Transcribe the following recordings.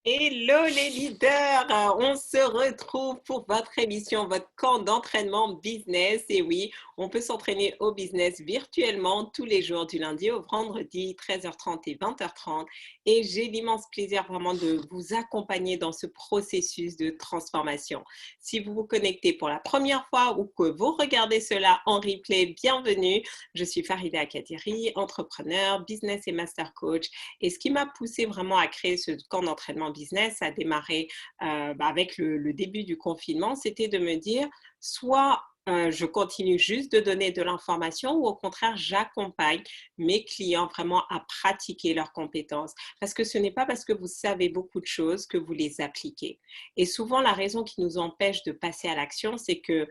Hello les leaders, on se retrouve pour votre émission, votre camp d'entraînement business. Et oui, on peut s'entraîner au business virtuellement tous les jours du lundi au vendredi, 13h30 et 20h30. Et j'ai l'immense plaisir vraiment de vous accompagner dans ce processus de transformation. Si vous vous connectez pour la première fois ou que vous regardez cela en replay, bienvenue. Je suis Farida Kadiri, entrepreneur, business et master coach. Et ce qui m'a poussé vraiment à créer ce camp d'entraînement business, a démarré avec le début du confinement, c'était de me dire soit je continue juste de donner de l'information ou au contraire, j'accompagne mes clients vraiment à pratiquer leurs compétences. Parce que ce n'est pas parce que vous savez beaucoup de choses que vous les appliquez. Et souvent, la raison qui nous empêche de passer à l'action, c'est que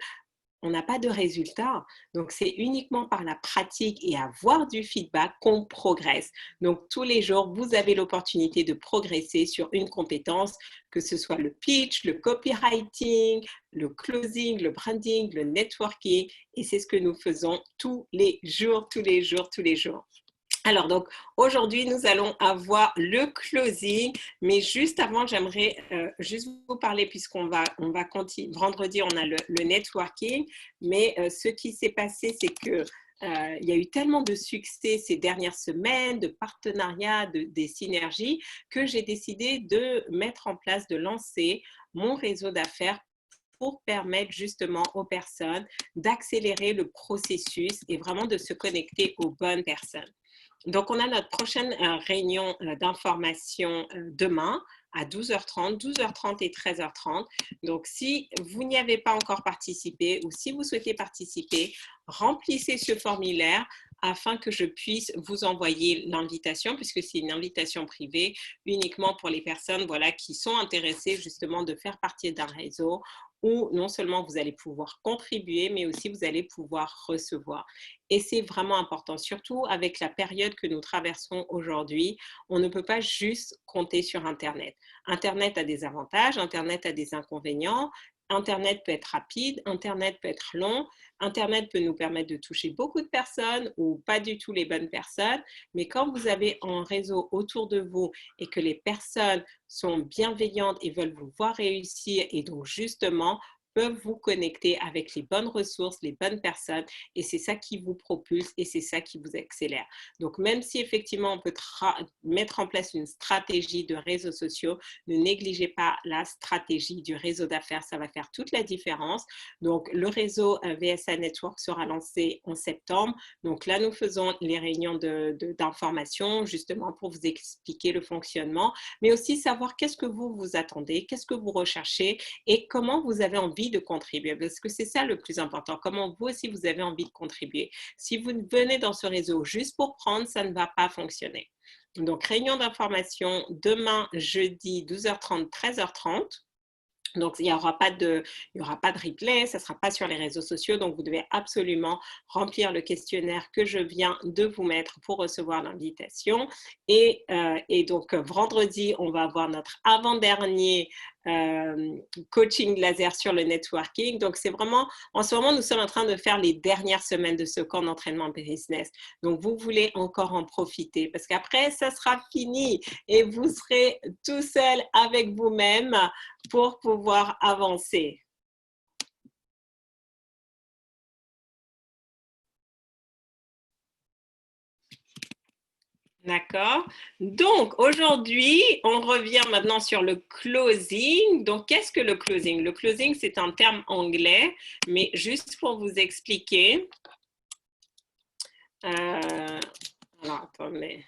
on n'a pas de résultat. Donc, c'est uniquement par la pratique et avoir du feedback qu'on progresse. Donc, tous les jours, vous avez l'opportunité de progresser sur une compétence, que ce soit le pitch, le copywriting, le closing, le branding, le networking. Et c'est ce que nous faisons tous les jours, tous les jours, tous les jours. Alors, donc, aujourd'hui, nous allons avoir le closing, mais juste avant, j'aimerais juste vous parler, on va continuer. Vendredi, on a le networking, mais ce qui s'est passé, c'est que il y a eu tellement de succès ces dernières semaines, de partenariats, des synergies, que j'ai décidé de mettre en place, de lancer mon réseau d'affaires pour permettre justement aux personnes d'accélérer le processus et vraiment de se connecter aux bonnes personnes. Donc, on a notre prochaine réunion d'information demain à 12h30, 12h30 et 13h30. Donc, si vous n'y avez pas encore participé ou si vous souhaitez participer, remplissez ce formulaire afin que je puisse vous envoyer l'invitation, puisque c'est une invitation privée uniquement pour les personnes qui sont intéressées justement de faire partie d'un réseau où non seulement vous allez pouvoir contribuer, mais aussi vous allez pouvoir recevoir. Et c'est vraiment important, surtout avec la période que nous traversons aujourd'hui. On ne peut pas juste compter sur Internet. Internet a des avantages, Internet a des inconvénients. Internet peut être rapide, Internet peut être long, Internet peut nous permettre de toucher beaucoup de personnes ou pas du tout les bonnes personnes. Mais quand vous avez un réseau autour de vous et que les personnes sont bienveillantes et veulent vous voir réussir et donc justement peuvent vous connecter avec les bonnes ressources, les bonnes personnes et c'est ça qui vous propulse et c'est ça qui vous accélère. Donc même si effectivement on peut mettre en place une stratégie de réseaux sociaux, ne négligez pas la stratégie du réseau d'affaires, ça va faire toute la différence. Donc le réseau VSA Network sera lancé en septembre. Donc là, nous faisons les réunions d'information justement pour vous expliquer le fonctionnement, mais aussi savoir qu'est-ce que vous attendez, qu'est-ce que vous recherchez et comment vous avez envie de contribuer. Parce que c'est ça le plus important, comment vous aussi vous avez envie de contribuer. Si vous venez dans ce réseau juste pour prendre, ça ne va pas fonctionner. Donc, réunion d'information demain, jeudi, 12h30, 13h30. Donc, il n'y aura pas de replay, ça ne sera pas sur les réseaux sociaux. Donc, vous devez absolument remplir le questionnaire que je viens de vous mettre pour recevoir l'invitation. Et donc, vendredi, on va avoir notre avant-dernier coaching laser sur le networking. Donc, c'est vraiment, en ce moment, nous sommes en train de faire les dernières semaines de ce camp d'entraînement business. Donc, vous voulez encore en profiter parce qu'après, ça sera fini et vous serez tout seul avec vous-même pour pouvoir avancer. D'accord. Donc, aujourd'hui, on revient maintenant sur le closing. Donc, qu'est-ce que le closing? Le closing, c'est un terme anglais, mais juste pour vous expliquer. Alors, attendez.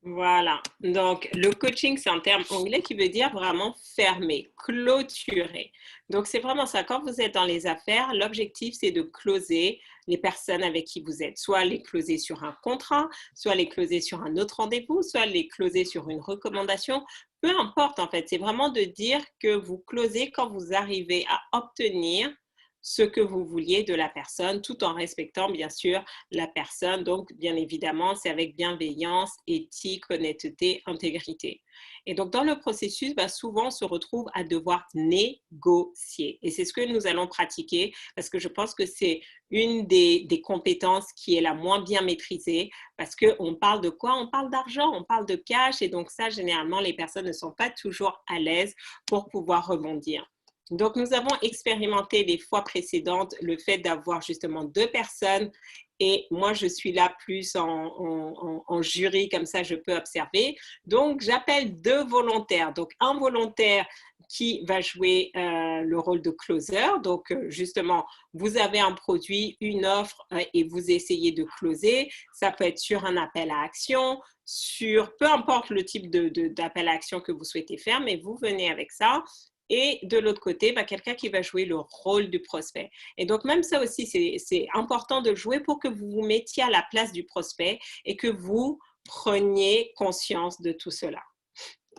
Voilà. Donc, le coaching, c'est un terme anglais qui veut dire vraiment fermer, clôturer. Donc, c'est vraiment ça. Quand vous êtes dans les affaires, l'objectif, c'est de closer les personnes avec qui vous êtes. Soit les closer sur un contrat, soit les closer sur un autre rendez-vous, soit les closer sur une recommandation. Peu importe, en fait. C'est vraiment de dire que vous closez quand vous arrivez à obtenir ce que vous vouliez de la personne, tout en respectant bien sûr la personne. Donc, bien évidemment, c'est avec bienveillance, éthique, honnêteté, intégrité. Et donc, dans le processus, souvent, on se retrouve à devoir négocier. Et c'est ce que nous allons pratiquer parce que je pense que c'est une des compétences qui est la moins bien maîtrisée parce qu'on parle de quoi? On parle d'argent, on parle de cash. Et donc, ça, généralement, les personnes ne sont pas toujours à l'aise pour pouvoir rebondir. Donc, nous avons expérimenté les fois précédentes le fait d'avoir justement 2 personnes et moi, je suis là plus en jury, comme ça, je peux observer. Donc, j'appelle 2 volontaires. Donc, un volontaire qui va jouer le rôle de closer. Donc, justement, vous avez un produit, une offre et vous essayez de closer. Ça peut être sur un appel à action, sur peu importe le type d'appel à action que vous souhaitez faire, mais vous venez avec ça. Et de l'autre côté, quelqu'un qui va jouer le rôle du prospect. Et donc, même ça aussi, c'est important de jouer pour que vous vous mettiez à la place du prospect et que vous preniez conscience de tout cela.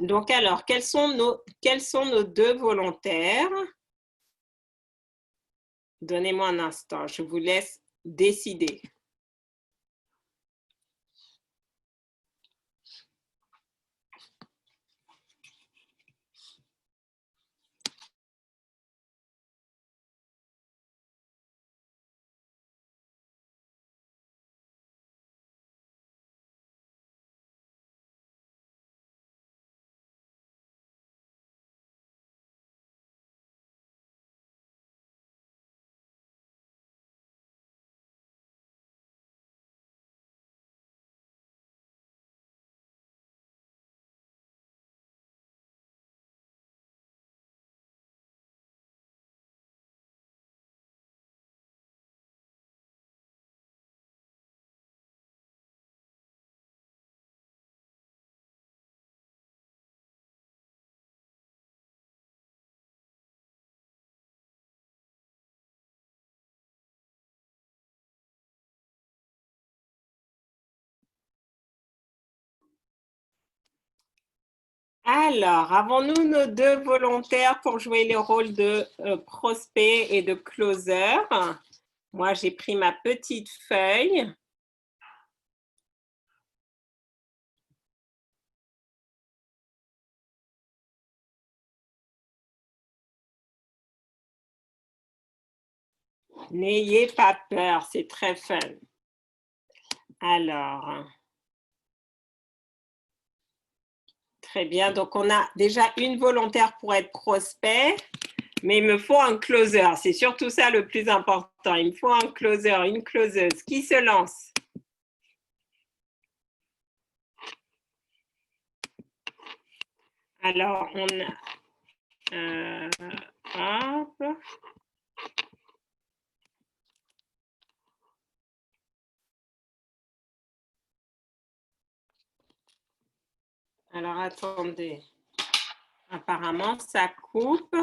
Donc, alors, quels sont nos 2 volontaires? Donnez-moi un instant, je vous laisse décider. Alors, avons-nous nos 2 volontaires pour jouer les rôles de prospect et de closer? Moi, j'ai pris ma petite feuille. N'ayez pas peur, c'est très fun. Alors, très bien. Donc, on a déjà une volontaire pour être prospect, mais il me faut un closer. C'est surtout ça le plus important. Il me faut un closer, une closeuse. Qui se lance? Alors, on a... hop. Alors, attendez. Apparemment, ça coupe.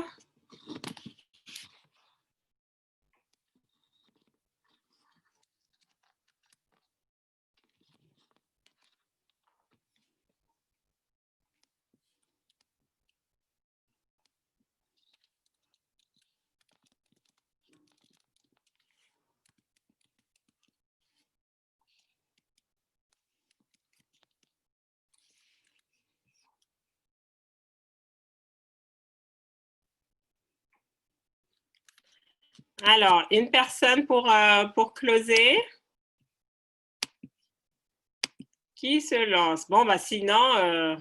Alors, une personne pour closer. Qui se lance? Bon, sinon,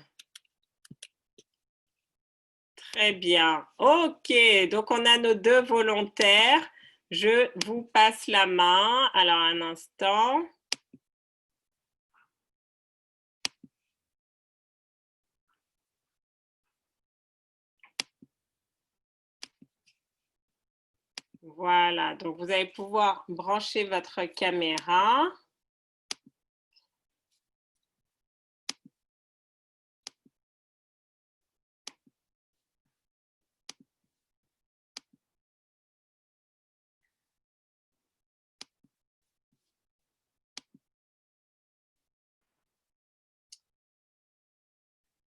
très bien. OK, donc on a nos 2 volontaires. Je vous passe la main. Alors, un instant. Voilà, donc vous allez pouvoir brancher votre caméra.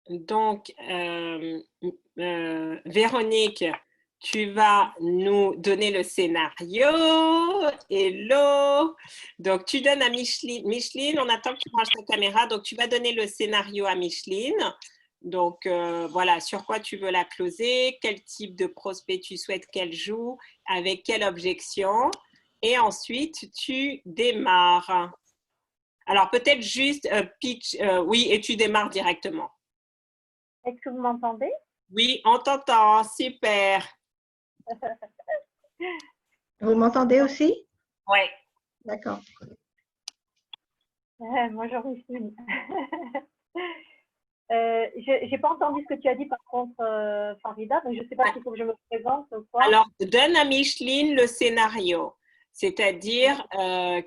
Donc, Véronique, tu vas nous donner le scénario. Hello. Donc, tu donnes à Micheline. Micheline, on attend que tu branches ta caméra. Donc, tu vas donner le scénario à Micheline. Donc, voilà, sur quoi tu veux la closer, quel type de prospect tu souhaites qu'elle joue, avec quelle objection. Et ensuite, tu démarres. Alors, peut-être juste pitch. Oui, et tu démarres directement. Est-ce que vous m'entendez? Oui, on t'entend. Super. Vous m'entendez aussi? Oui. D'accord. Bonjour Micheline. Je n'ai pas entendu ce que tu as dit par contre, Farida, donc je ne sais pas s'il faut que je me présente ou quoi. Alors, donne à Micheline le scénario, c'est-à-dire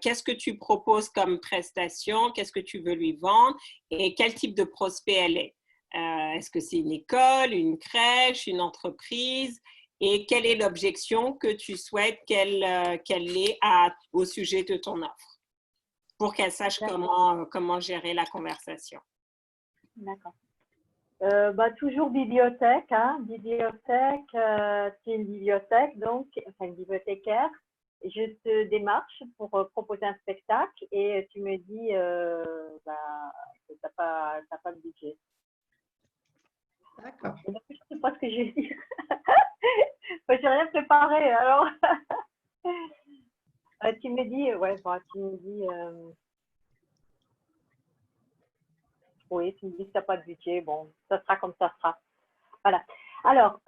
qu'est-ce que tu proposes comme prestation, qu'est-ce que tu veux lui vendre et quel type de prospect elle est. Est-ce que c'est une école, une crèche, une entreprise et quelle est l'objection que tu souhaites qu'elle ait au sujet de ton offre pour qu'elle sache comment gérer la conversation. D'accord. Toujours bibliothèque, hein. Bibliothèque, c'est une bibliothèque, donc, enfin une bibliothécaire. Je te démarche pour proposer un spectacle et tu me dis que tu n'as pas de budget. D'accord. Je ne sais pas ce que je vais dire. Je n'ai rien préparé, alors. Tu me dis, oui, tu me dis que tu n'as pas de budget, bon, ça sera comme ça sera. Voilà. Alors,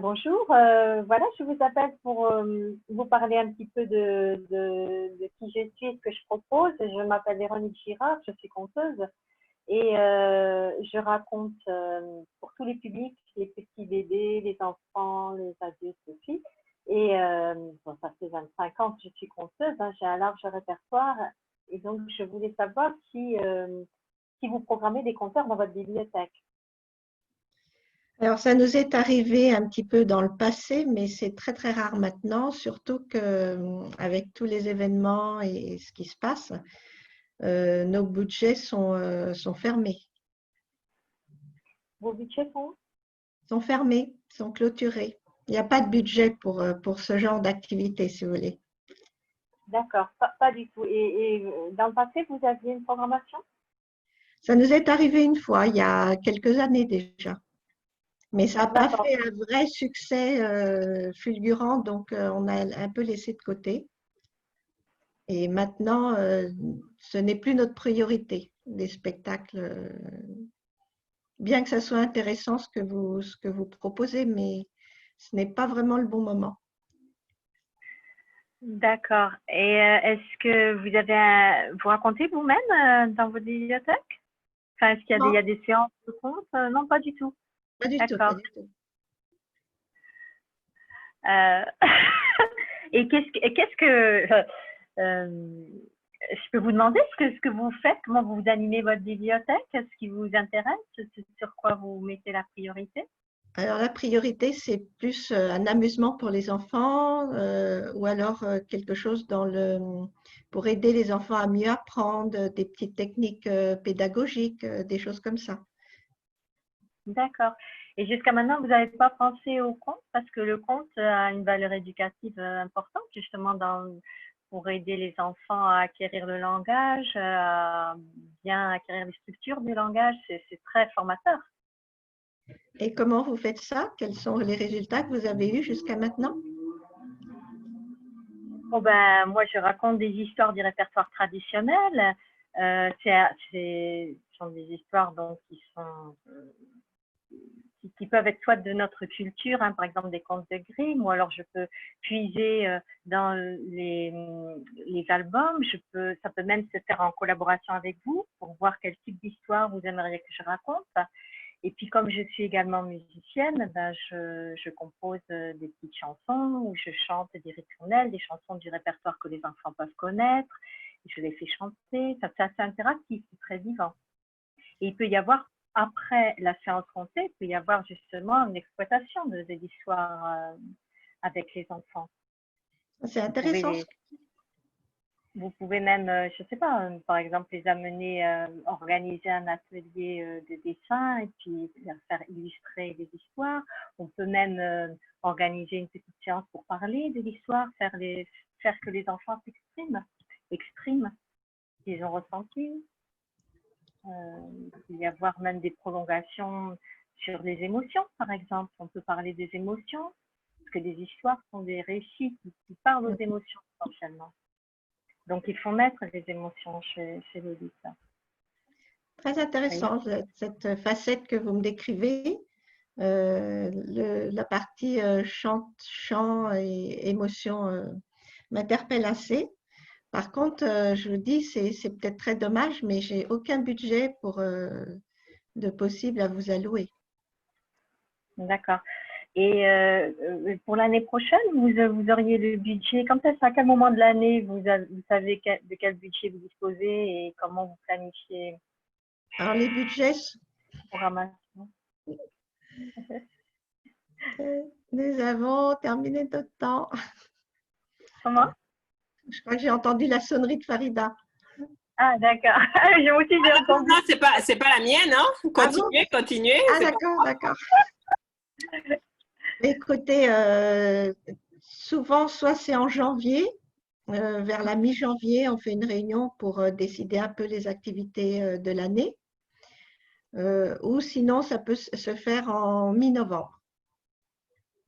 bonjour. Voilà, je vous appelle pour vous parler un petit peu de qui je suis, ce que je propose. Je m'appelle Véronique Girard, je suis conteuse et je raconte pour tous les publics, les petits bébés, les enfants, les adultes aussi. Et ça fait 25 ans que je suis conteuse, hein, j'ai un large répertoire et donc je voulais savoir si vous programmez des conteurs dans votre bibliothèque. Alors, ça nous est arrivé un petit peu dans le passé, mais c'est très, très rare maintenant, surtout qu'avec tous les événements et ce qui se passe, nos budgets sont fermés. Vos budgets Sont fermés, sont clôturés. Il n'y a pas de budget pour ce genre d'activité, si vous voulez. D'accord, pas du tout. Et dans le passé, vous aviez une programmation? Ça nous est arrivé une fois, il y a quelques années déjà. Mais ça n'a pas fait un vrai succès fulgurant, donc on a un peu laissé de côté. Et maintenant, ce n'est plus notre priorité, les spectacles. Bien que ça soit intéressant ce que vous proposez, mais ce n'est pas vraiment le bon moment. D'accord. Et est-ce que vous racontez vous-même dans votre bibliothèque? Enfin, est-ce qu'il y a des séances de contes? Non, pas du tout. Pas du tout, pas du tout. Et qu'est-ce que je peux vous demander ce que vous faites, comment vous animez votre bibliothèque, ce qui vous intéresse, sur quoi vous mettez la priorité? Alors, la priorité, c'est plus un amusement pour les enfants ou alors quelque chose pour aider les enfants à mieux apprendre, des petites techniques pédagogiques, des choses comme ça. D'accord. Et jusqu'à maintenant, vous n'avez pas pensé au conte parce que le conte a une valeur éducative importante justement pour aider les enfants à acquérir le langage, à bien acquérir les structures du langage. C'est très formateur. Et comment vous faites ça? Quels sont les résultats que vous avez eus jusqu'à maintenant? Bon, moi, je raconte des histoires du répertoire traditionnel. Ce sont des histoires donc, qui peuvent être soit de notre culture, hein, par exemple des contes de Grimm, ou alors je peux puiser dans les albums. Ça peut même se faire en collaboration avec vous pour voir quel type d'histoire vous aimeriez que je raconte. Et puis, comme je suis également musicienne, je compose des petites chansons où je chante des ritournelles, des chansons du répertoire que les enfants peuvent connaître. Et je les fais chanter. C'est assez interactif, c'est très vivant. Et il peut y avoir, après la séance contée, il peut y avoir justement une exploitation de l'histoire avec les enfants. C'est intéressant. Vous pouvez même, je sais pas, par exemple, les amener, organiser un atelier de dessin et puis leur faire illustrer des histoires. On peut même organiser une petite séance pour parler de l'histoire, faire que les enfants expriment ce qu'ils ont ressenti. Il y avoir même des prolongations sur les émotions, par exemple. On peut parler des émotions, parce que les histoires sont des récits qui parlent aux émotions essentiellement. Donc, il faut mettre les émotions chez l'auditeur. Très intéressant, cette facette que vous me décrivez. La partie chant et émotion m'interpelle assez. Par contre, je vous dis, c'est peut-être très dommage, mais j'ai aucun budget de possible à vous allouer. D'accord. Et pour l'année prochaine, vous auriez le budget. À quel moment de l'année vous savez de quel budget vous disposez et comment vous planifiez Alors, les budgets, la programmation? nous avons terminé notre temps. Comment? Je crois que j'ai entendu la sonnerie de Farida. Ah, d'accord. Moi aussi, j'ai entendu. Non, c'est pas la mienne, hein. Continuez, continuez. Ah, d'accord, d'accord. Écoutez, souvent, soit c'est en janvier, vers la mi-janvier, on fait une réunion pour décider un peu les activités de l'année. Ou sinon, ça peut se faire en mi-novembre.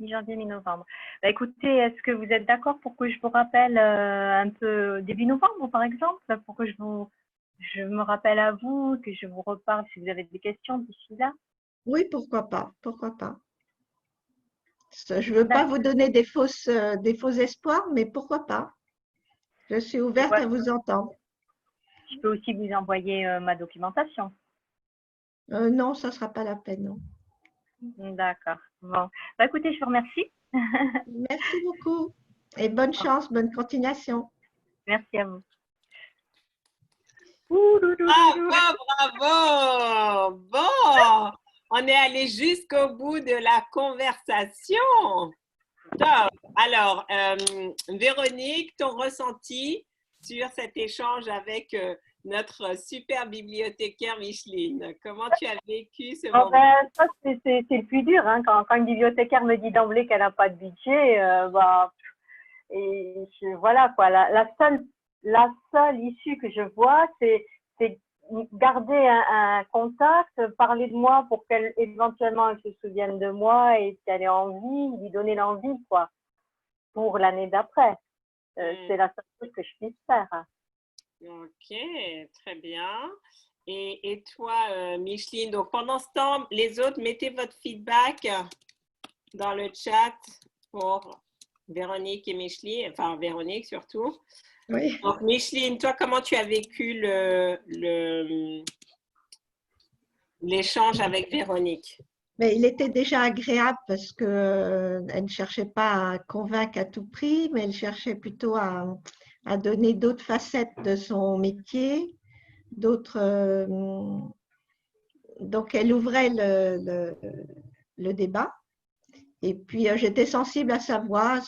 Mi-janvier, mi-novembre. Bah, écoutez, est-ce que vous êtes d'accord pour que je vous rappelle un peu début novembre, par exemple, pour que je me rappelle à vous, que je vous reparle si vous avez des questions d'ici là? Oui, pourquoi pas, pourquoi pas. Je ne veux pas vous donner des faux espoirs, mais pourquoi pas. Je suis ouverte à vous entendre. Je peux aussi vous envoyer ma documentation. Non, ça ne sera pas la peine, non. D'accord. Bon. Bah, écoutez, je vous remercie. Merci beaucoup et bonne chance, bonne continuation. Merci à vous. Bravo! Bon, on est allé jusqu'au bout de la conversation. Top. Alors, Véronique, ton ressenti sur cet échange avec notre super bibliothécaire Micheline. Comment tu as vécu ce moment? Ça, c'est le plus dur. Hein. Quand une bibliothécaire me dit d'emblée qu'elle n'a pas de budget, voilà quoi. La seule issue que je vois, c'est garder un contact, parler de moi pour qu'elle éventuellement elle se souvienne de moi et qu'elle ait envie, lui donner l'envie quoi pour l'année d'après. C'est la seule chose que je puisse faire. Ok, très bien. Et toi, Micheline, donc pendant ce temps, les autres, mettez votre feedback dans le chat pour Véronique et Micheline, enfin Véronique surtout. Oui. Donc Micheline, toi, comment tu as vécu l'échange avec Véronique? Mais il était déjà agréable parce qu'elle ne cherchait pas à convaincre à tout prix, mais elle cherchait plutôt à donner d'autres facettes de son métier, d'autres. Donc, elle ouvrait le débat. Et puis, j'étais sensible à sa voix,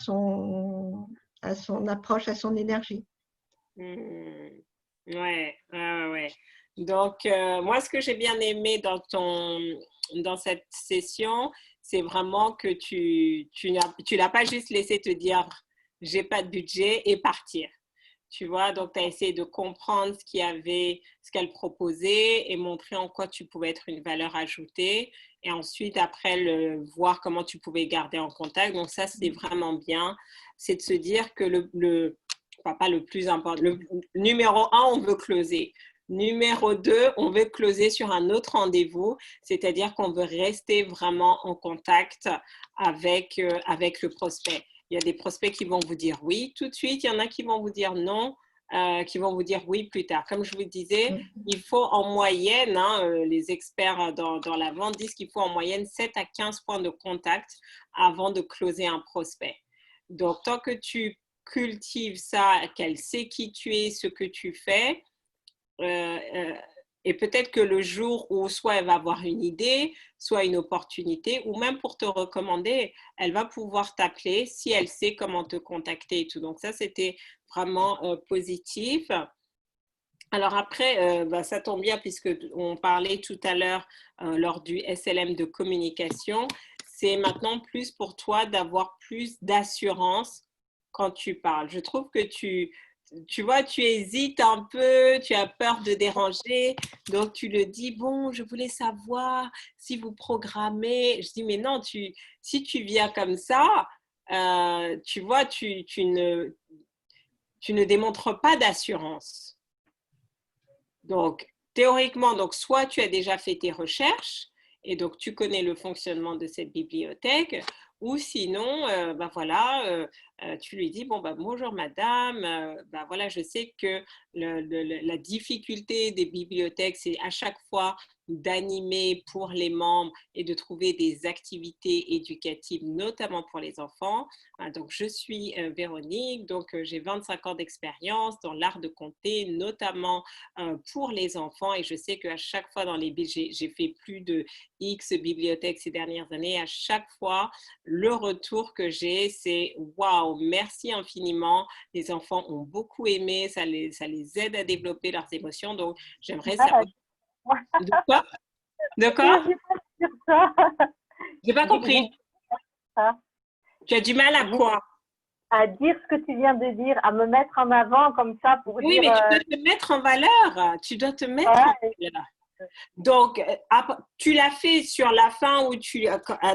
à son approche, à son énergie. Ouais. Donc, moi, ce que j'ai bien aimé dans cette session, c'est vraiment que tu l'as pas juste laissé te dire j'ai pas de budget et partir. Tu vois, donc tu as essayé de comprendre ce qu'elle proposait et montrer en quoi tu pouvais être une valeur ajoutée. Et ensuite, après, voir comment tu pouvais garder en contact. Donc ça, c'est vraiment bien. C'est de se dire que pas le plus important, le numéro 1, on veut closer. Numéro 2, on veut closer sur un autre rendez-vous, c'est-à-dire qu'on veut rester vraiment en contact avec le prospect. Il y a des prospects qui vont vous dire oui tout de suite, il y en a qui vont vous dire non, qui vont vous dire oui plus tard. Comme je vous disais, il faut en moyenne, les experts dans la vente disent qu'il faut en moyenne 7 à 15 points de contact avant de closer un prospect. Donc, tant que tu cultives ça, qu'elle sait qui tu es, ce que tu fais, Et peut-être que le jour où soit elle va avoir une idée, soit une opportunité, ou même pour te recommander, elle va pouvoir t'appeler si elle sait comment te contacter et tout. Donc ça, c'était vraiment positif. Alors après, ça tombe bien puisque on parlait tout à l'heure lors du SLM de communication. C'est maintenant plus pour toi d'avoir plus d'assurance quand tu parles. Je trouve que tu vois, tu hésites un peu, tu as peur de déranger. Donc tu le dis, bon, je voulais savoir si vous programmez. Je dis, mais non, si tu viens comme ça, tu vois, tu ne démontres pas d'assurance. Donc, théoriquement, donc, soit tu as déjà fait tes recherches et donc tu connais le fonctionnement de cette bibliothèque, ou sinon, voilà, tu lui dis, bon, bonjour madame, voilà, je sais que la difficulté des bibliothèques, c'est à chaque fois d'animer pour les membres et de trouver des activités éducatives, notamment pour les enfants. Donc, je suis Véronique, donc j'ai 25 ans d'expérience dans l'art de compter, notamment pour les enfants. Et je sais qu'à chaque fois, j'ai fait plus de X bibliothèques ces dernières années. À chaque fois, le retour que j'ai, c'est waouh, merci infiniment. Les enfants ont beaucoup aimé, ça les aide à développer leurs émotions. Donc, j'aimerais savoir. De quoi? De quoi? J'ai pas dire ça. J'ai pas J'ai compris. dit ça. Tu as du mal à J'ai quoi? à dire ce que tu viens de dire, à me mettre en avant comme ça pour Oui, dire mais tu dois te mettre en valeur. Tu dois te mettre en ouais, valeur. Donc, tu l'as fait sur la fin où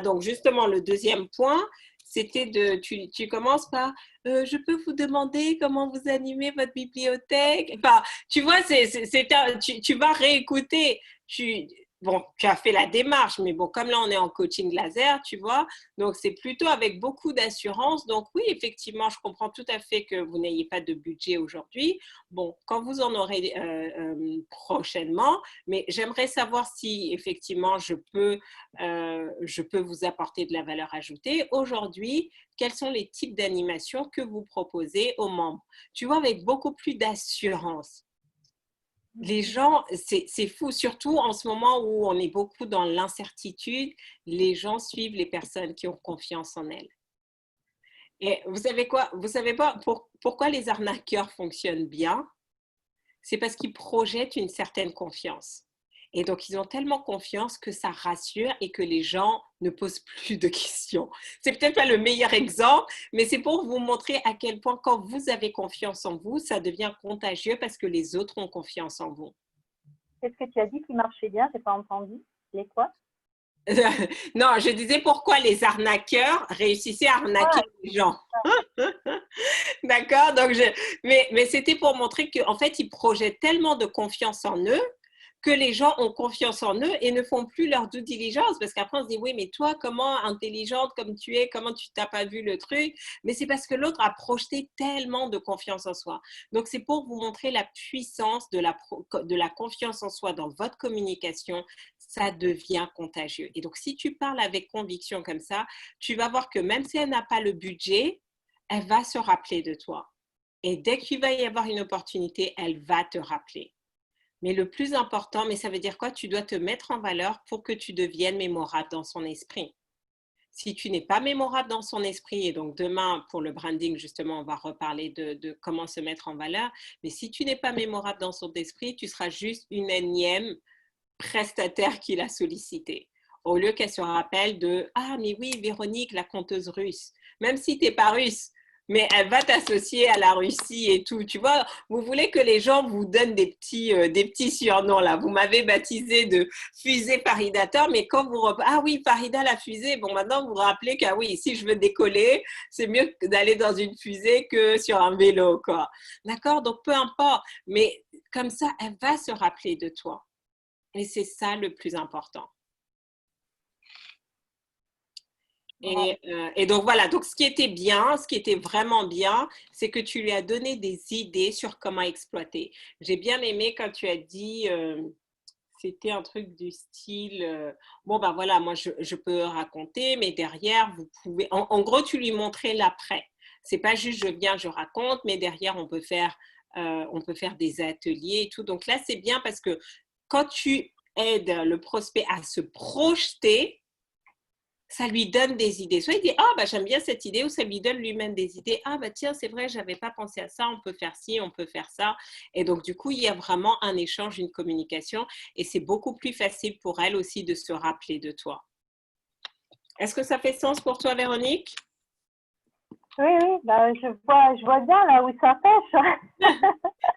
donc, justement, le deuxième point, c'était tu commences par je peux vous demander comment vous animez votre bibliothèque. Enfin, tu vois, tu vas réécouter. Bon, tu as fait la démarche, mais bon, comme là, on est en coaching laser, tu vois, donc c'est plutôt avec beaucoup d'assurance. Donc, oui, effectivement, je comprends tout à fait que vous n'ayez pas de budget aujourd'hui. Bon, quand vous en aurez prochainement, mais j'aimerais savoir si effectivement je peux vous apporter de la valeur ajoutée. Aujourd'hui, quels sont les types d'animations que vous proposez aux membres? Tu vois, avec beaucoup plus d'assurance. Les gens, c'est fou, surtout en ce moment où on est beaucoup dans l'incertitude, les gens suivent les personnes qui ont confiance en elles. Et vous savez quoi? Vous savez pas pourquoi les arnaqueurs fonctionnent bien? C'est parce qu'ils projettent une certaine confiance. Et donc, ils ont tellement confiance que ça rassure et que les gens ne posent plus de questions. C'est peut-être pas le meilleur exemple, mais c'est pour vous montrer à quel point quand vous avez confiance en vous, ça devient contagieux parce que les autres ont confiance en vous. qu'est-ce que tu as dit qui marchait bien? J'ai pas entendu. Les quoi? Non, je disais pourquoi les arnaqueurs réussissaient à arnaquer les gens. D'accord? Donc, mais c'était pour montrer qu'en fait, ils projettent tellement de confiance en eux que les gens ont confiance en eux et ne font plus leur due diligence. Parce qu'après, on se dit, oui, mais toi, comment intelligente comme tu es, comment tu t'as pas vu le truc? Mais c'est parce que l'autre a projeté tellement de confiance en soi. Donc, c'est pour vous montrer la puissance de la confiance en soi dans votre communication. Ça devient contagieux. Et donc, si tu parles avec conviction comme ça, tu vas voir que même si elle n'a pas le budget, elle va se rappeler de toi. Et dès qu'il va y avoir une opportunité, elle va te rappeler. Mais le plus important, mais ça veut dire quoi? Tu dois te mettre en valeur pour que tu deviennes mémorable dans son esprit. Si tu n'es pas mémorable dans son esprit, et donc demain, pour le branding, justement, on va reparler de comment se mettre en valeur, mais si tu n'es pas mémorable dans son esprit, tu seras juste une énième prestataire qui l'a sollicité. Au lieu qu'elle se rappelle de ah, mais oui, Véronique, la conteuse russe. Même si tu n'es pas russe, mais elle va t'associer à la Russie et tout. Tu vois, vous voulez que les gens vous donnent des petits surnoms là. Vous m'avez baptisé de fusée Faridator, mais quand ah oui, Farida la fusée, bon maintenant vous vous rappelez que oui, si je veux décoller, c'est mieux d'aller dans une fusée que sur un vélo, quoi. D'accord? Donc peu importe, mais comme ça, elle va se rappeler de toi. Et c'est ça le plus important. Et donc voilà, donc ce qui était bien, ce qui était vraiment bien, c'est que tu lui as donné des idées sur comment exploiter. J'ai bien aimé quand tu as dit, c'était un truc du style, bon ben voilà, moi je peux raconter, mais derrière, vous pouvez, en gros, tu lui montrais l'après. C'est pas juste je viens, je raconte, mais derrière, on peut faire des ateliers et tout. Donc là, c'est bien parce que quand tu aides le prospect à se projeter, ça lui donne des idées. Soit il dit, ah, bah, j'aime bien cette idée, ou ça lui donne lui-même des idées. Ah, bah, tiens, c'est vrai, je n'avais pas pensé à ça, on peut faire ci, on peut faire ça. Et donc, du coup, il y a vraiment un échange, une communication, et c'est beaucoup plus facile pour elle aussi de se rappeler de toi. Est-ce que ça fait sens pour toi, Véronique? Oui, oui, bah, je vois bien là où ça pêche.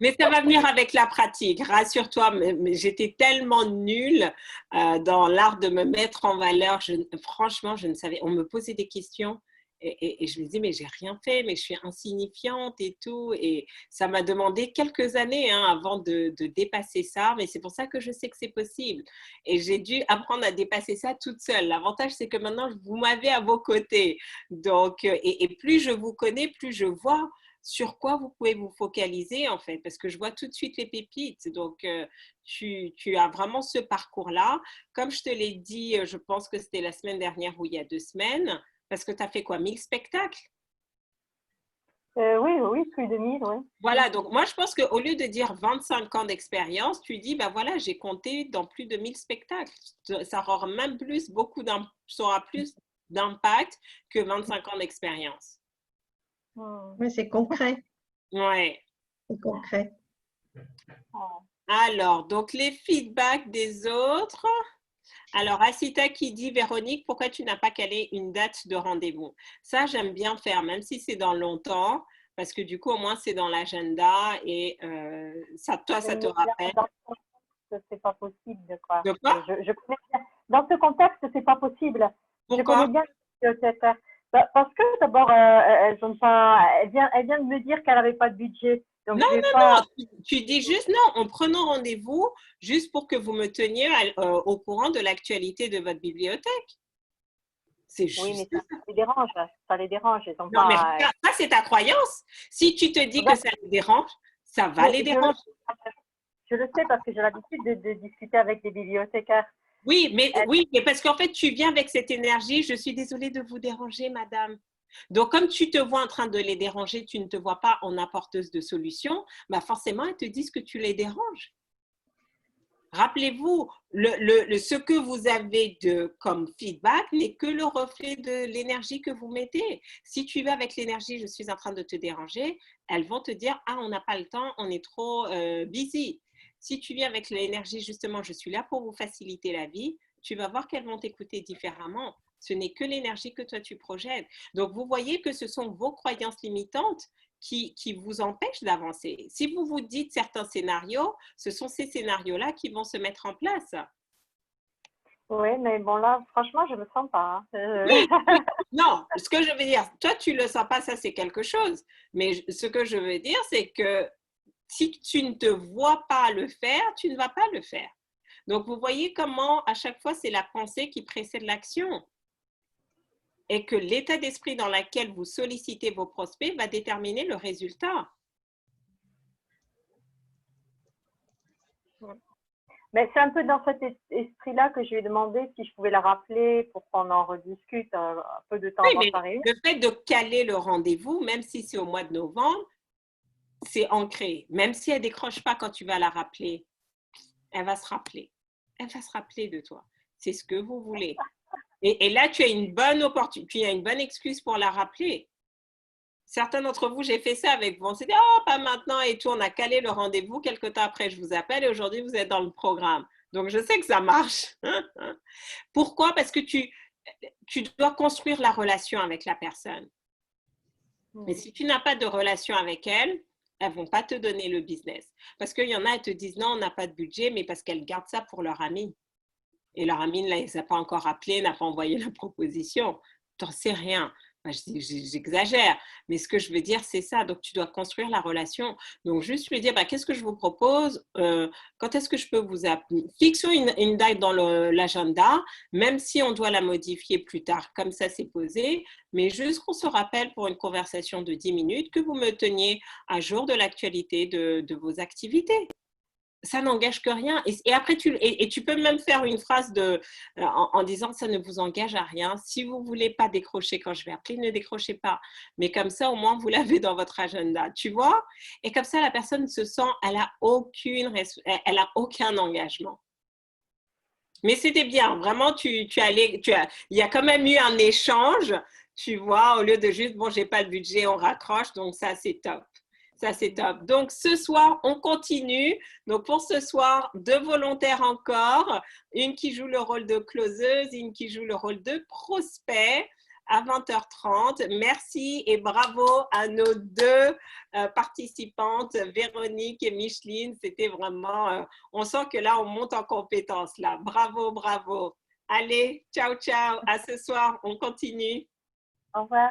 Mais ça va venir avec la pratique, rassure-toi, mais j'étais tellement nulle dans l'art de me mettre en valeur. Franchement, je ne savais, on me posait des questions et je me disais, mais j'ai rien fait, mais je suis insignifiante et tout. Et ça m'a demandé quelques années avant de dépasser ça, mais c'est pour ça que je sais que c'est possible. Et j'ai dû apprendre à dépasser ça toute seule. L'avantage, c'est que maintenant, vous m'avez à vos côtés. Donc, et plus je vous connais, plus je vois sur quoi vous pouvez vous focaliser en fait, parce que je vois tout de suite les pépites. Donc, tu as vraiment ce parcours-là. Comme je te l'ai dit, je pense que c'était la semaine dernière ou il y a 2 semaines, parce que tu as fait quoi, 1000 spectacles? Oui, oui, plus de 1000, oui. Voilà, donc moi je pense qu'au lieu de dire 25 ans d'expérience, tu dis, ben voilà, j'ai compté dans plus de 1000 spectacles. Ça aura même plus, ça aura plus d'impact que 25 ans d'expérience. Mais c'est concret. Ouais. C'est concret. Alors, donc les feedbacks des autres. Alors, Asita qui dit, Véronique, pourquoi tu n'as pas calé une date de rendez-vous? Ça, j'aime bien faire, même si c'est dans longtemps, parce que du coup, au moins, c'est dans l'agenda et ça, toi, ça te rappelle. Dans ce contexte, c'est pas possible, quoi. De quoi? Je connais bien. Dans ce contexte, c'est pas possible. Je Pourquoi? connais bien les bibliothécaires. Bah, parce que d'abord, elles ont pas, elle vient de me dire qu'elle n'avait pas de budget. Donc, Non, je vais non, pas. non. Tu dis juste non, en prenant rendez-vous, juste pour que vous me teniez au courant de l'actualité de votre bibliothèque. C'est Oui, mais juste ça ça. les dérange. Ça les dérange. Ils ont Non, mais pas. regarde, ça, c'est ta croyance. Si tu te dis que ça les dérange, ça va Mais les déranger. je le sais parce que j'ai l'habitude de discuter avec des bibliothécaires. Oui, mais parce qu'en fait, tu viens avec cette énergie. Je suis désolée de vous déranger, madame. Donc, comme tu te vois en train de les déranger, tu ne te vois pas en apporteuse de solution, bah forcément, elles te disent que tu les déranges. Rappelez-vous, ce que vous avez comme feedback n'est que le reflet de l'énergie que vous mettez. Si tu vas avec l'énergie, je suis en train de te déranger, elles vont te dire, ah, on n'a pas le temps, on est trop busy. Si tu viens avec l'énergie, justement, je suis là pour vous faciliter la vie, tu vas voir qu'elles vont t'écouter différemment. Ce n'est que l'énergie que toi tu projettes. Donc, vous voyez que ce sont vos croyances limitantes qui vous empêchent d'avancer. Si vous vous dites certains scénarios, ce sont ces scénarios-là qui vont se mettre en place. Oui, mais bon, là, franchement, je ne me sens pas. Oui, non, ce que je veux dire, toi, tu ne le sens pas, ça, c'est quelque chose. Mais ce que je veux dire, c'est que si tu ne te vois pas le faire, tu ne vas pas le faire. Donc, vous voyez comment, à chaque fois, c'est la pensée qui précède l'action. Et que l'état d'esprit dans lequel vous sollicitez vos prospects va déterminer le résultat. Mais c'est un peu dans cet esprit-là que je lui ai demandé si je pouvais la rappeler pour qu'on en rediscute un peu de temps Oui, avant mais sa réunion. le fait de caler le rendez-vous, même si c'est au mois de novembre, c'est ancré. Même si elle ne décroche pas quand tu vas la rappeler, elle va se rappeler. Elle va se rappeler de toi. C'est ce que vous voulez. Et là, tu as une bonne opportunité, tu as une bonne excuse pour la rappeler. Certains d'entre vous, j'ai fait ça avec vous. On s'est dit, oh, pas maintenant et tout. On a calé le rendez-vous. Quelque temps après, je vous appelle et aujourd'hui, vous êtes dans le programme. Donc, je sais que ça marche. Pourquoi? Parce que tu dois construire la relation avec la personne. Mais si tu n'as pas de relation avec elles, elles ne vont pas te donner le business. Parce qu'il y en a, elles te disent non, on n'a pas de budget, mais parce qu'elles gardent ça pour leur ami. Et leur ami ne les a pas encore appelés, n'a pas envoyé la proposition. Tu n'en sais rien. J'exagère, mais ce que je veux dire, c'est ça. Donc, tu dois construire la relation. Donc, juste lui dire, qu'est-ce que je vous propose? Quand est-ce que je peux vous appeler? Fixons une date dans l'agenda, même si on doit la modifier plus tard, comme ça, c'est posé. Mais juste qu'on se rappelle pour une conversation de 10 minutes, que vous me teniez à jour de l'actualité de vos activités. ça n'engage que rien. Et après, tu peux même faire une phrase en disant ça ne vous engage à rien. Si vous ne voulez pas décrocher quand je vais appeler, ne décrochez pas. Mais comme ça, au moins, vous l'avez dans votre agenda. Tu vois? Et comme ça, la personne se sent, elle a aucun engagement. Mais c'était bien. Vraiment, il y a quand même eu un échange, tu vois, au lieu de juste, bon, j'ai pas le budget, on raccroche. Donc, ça, c'est top. Ça, c'est top. Donc, ce soir, on continue. Donc, pour ce soir, 2 volontaires encore. Une qui joue le rôle de closeuse, une qui joue le rôle de prospect à 20h30. Merci et bravo à nos 2 participantes, Véronique et Micheline. C'était vraiment, on sent que là, on monte en compétence là. Bravo, bravo. Allez, ciao, ciao. À ce soir, on continue. Au revoir.